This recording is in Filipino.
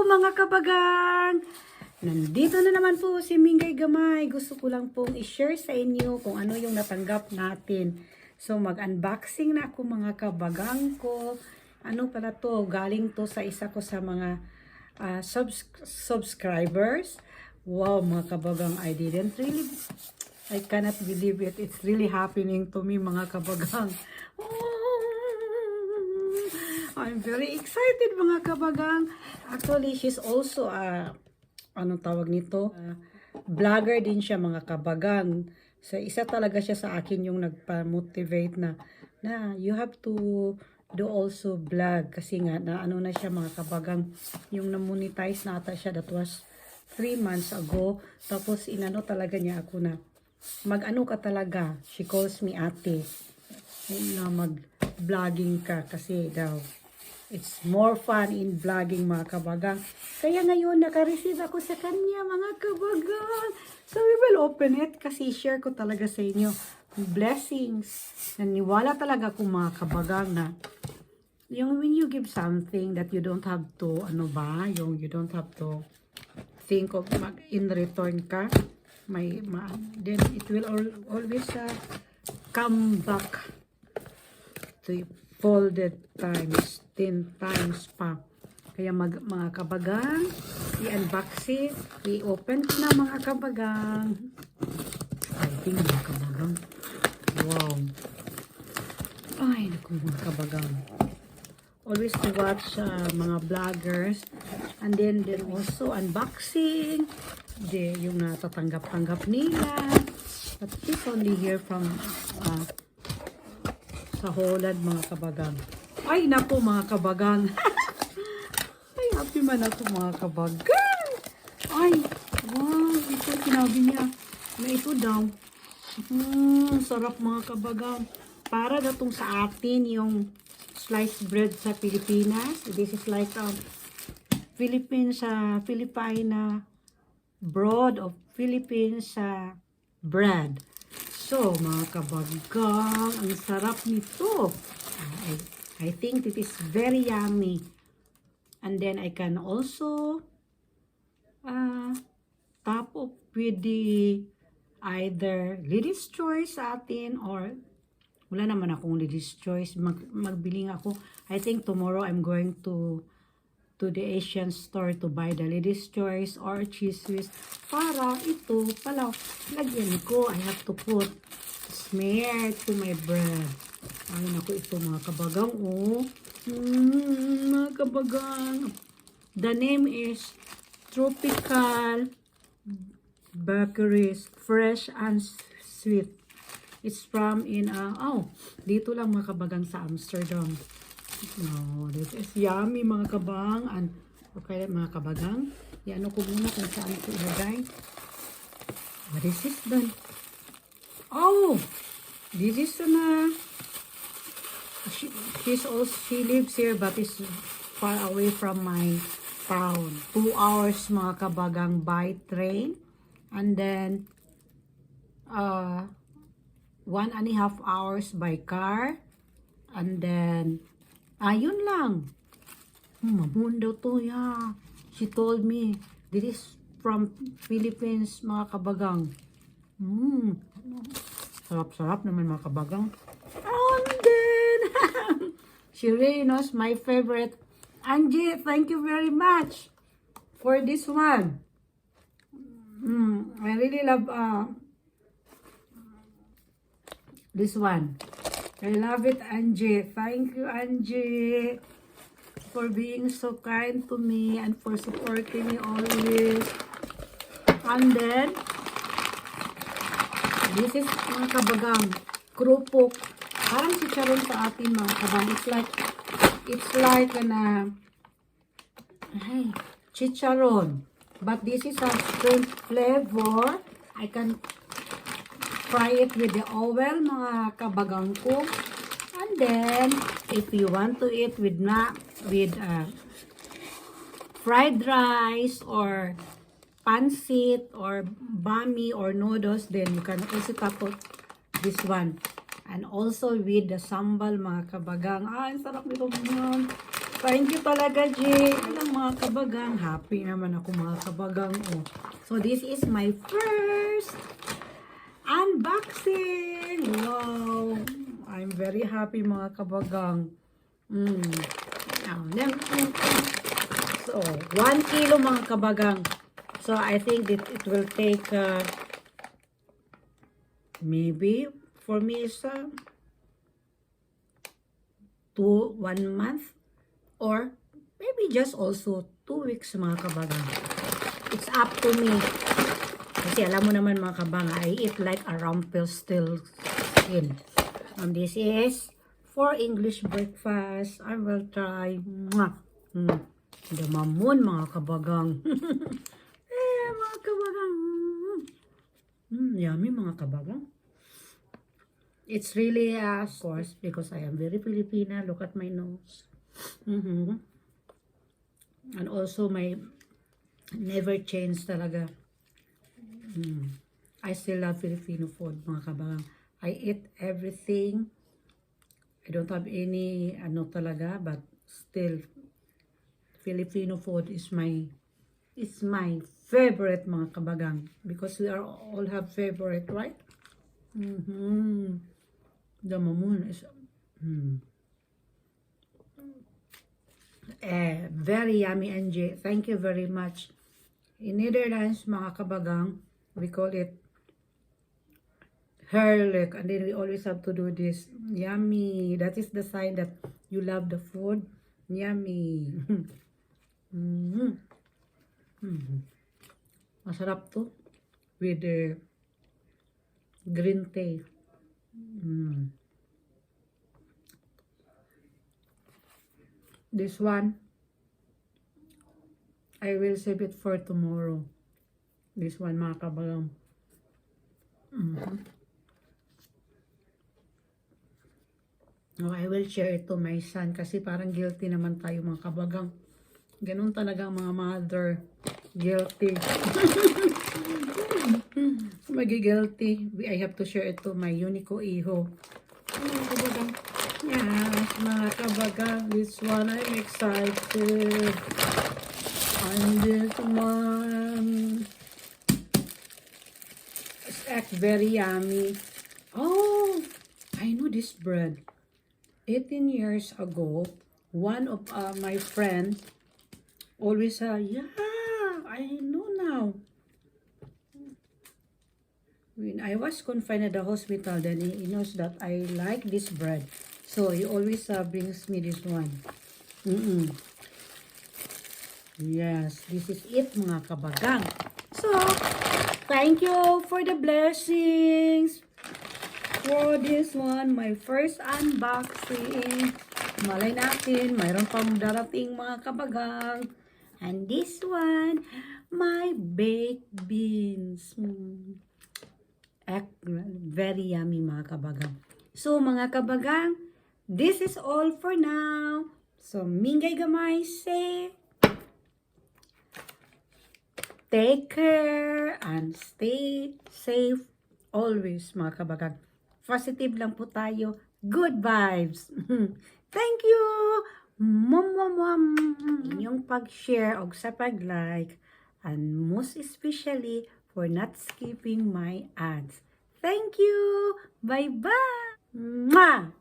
mga kabagang! Nandito na naman po si Mingay Gamay. Gusto ko lang pong i-share sa inyo kung ano yung natanggap natin. So mag-unboxing na ako mga kabagang ko. Ano pala to? Galing to sa isa ko sa mga subscribers. Wow mga kabagang, I cannot believe it. It's really happening to me mga kabagang. I'm very excited mga kabagang. Actually, she's also anong tawag nito? Vlogger din siya mga kabagang. So, isa talaga siya sa akin yung nagpa-motivate na you have to do also vlog. Kasi nga, na ano na siya mga kabagang, yung na-monetize na ata siya, that was 3 months ago. Tapos, inano talaga niya ako na, mag-ano ka talaga. She calls me ate. Na mag-vlogging ka kasi daw. It's more fun in vlogging mga kabagang. Kaya ngayon naka-receive ako sa kanya mga kabagang. So we will open it kasi share ko talaga sa inyo. Blessings. Naniwala talaga ako mga kabagang na yung when you give something that you don't have to, yung you don't have to think of in return ka. Then it will always come back to folded times 10 times pa. Kaya mga kabagang, i-unboxing, i-open ko na mga kabagang. I think mga kabagang. Wow. Ay, naku mga kabagang. Always to watch mga vloggers. And then also unboxing. Yung natatanggap-tanggap nila. But it's only here from sa Holland mga kabagang. Ay naku mga kabagang. Ay happy man ako mga kabagang. Ay wow, ito sinabi niya na ito daw. Sarap mga kabagang. Para datong sa atin yung sliced bread sa Pilipinas. This is like Filipina broad of Philippines bread. So, mga kabagang, ang sarap nito. I think it is very yummy. And then, I can also top up with the either Lady's Choice sa atin or wala naman akong Lady's Choice. Magbiling ako. I think tomorrow I'm going to the Asian store to buy the Lady's Choice or Cheese Whiz para ito pala lagyan ko. I have to put smear to my bread. Ay naku, ito mga kabagang mga kabagang. The name is Tropical Bakeries Fresh and Sweet. It's from dito lang mga kabagang sa Amsterdam. No, this is yummy mga kabang. Okay, mga kabagang. Iano ko muna kung saan ko ilagay. What is this then? Oh! This is she lives here but is far away from my town. 2 hours mga kabagang by train. And then 1.5 hours by car. And then yun lang. Mamon daw to, yeah. She told me, this is from Philippines, mga kabagang. Sarap-sarap naman, mga kabagang. And then, she really knows my favorite. Angie, thank you very much for this one. I really love this one. I love it, Angie. Thank you, Angie, for being so kind to me and for supporting me always. And then, this is mga kabagang, krupok. Parang chicharon sa atin mga kabagang. It's like chicharon. But this is a shrimp flavor. I can fry it with the oil, mga kabagang ko. And then, if you want to eat with fried rice or pancit or bami or noodles, then you can also top up this one. And also with the sambal, mga kabagang. Ang sarap nito ngayon. Thank you talaga, Jay. Alam, mga kabagang, happy naman ako, mga kabagang. Oh. So, this is my first unboxing. Wow. I'm very happy, mga kabagang. So, 1 kilo, mga kabagang. So, I think that it will take maybe for me is 1 month or maybe just also 2 weeks, mga kabagang. It's up to me. Kasi alam mo naman, mga kabagang, I eat like a Rumpelstiltskin. And this is for English breakfast. I will try. The mamun, mga kabagang. Mga kabagang. Yummy, mga kabagang. It's really, of course, because I am very Filipina. Look at my nose. And also, my never change talaga. I still love Filipino food, mga kabagang. I eat everything. I don't have any, talaga, but still, Filipino food is my favorite, mga kabagang. Because we are all have favorite, right? The mamun is very yummy, NJ. Thank you very much. In Netherlands, mga kabagang, we call it herlijk, and then we always have to do this. Yummy. That is the sign that you love the food. Yummy. Masarap to with the green tea. This one, I will save it for tomorrow. This one, mga kabagang. Oh, I will share it to my son kasi parang guilty naman tayo, mga kabagang. Ganun talaga mga mother. Guilty. Magi-guilty. I have to share it to my unico iho. Mga kabagang. Yes, mga kabagang. This one, I'm excited. And this one. It's very yummy. Oh, I know this bread. 18 years ago, one of my friends always yeah, I know now. When I was confined at the hospital, then he knows that I like this bread. So he always brings me this one. Yes, this is it, mga kabagang. So, thank you for the blessings. For this one, my first unboxing. Malay natin, mayroon pang darating, mga kabagang. And this one, my baked beans. Very yummy, mga kabagang. So, mga kabagang, this is all for now. So, minggay gamay, say, take care and stay safe always, mga kabagang. Positive lang po tayo. Good vibes. Thank you. Inyong pag-share o sa pag-like. And most especially for not skipping my ads. Thank you. Bye-bye. Mwah!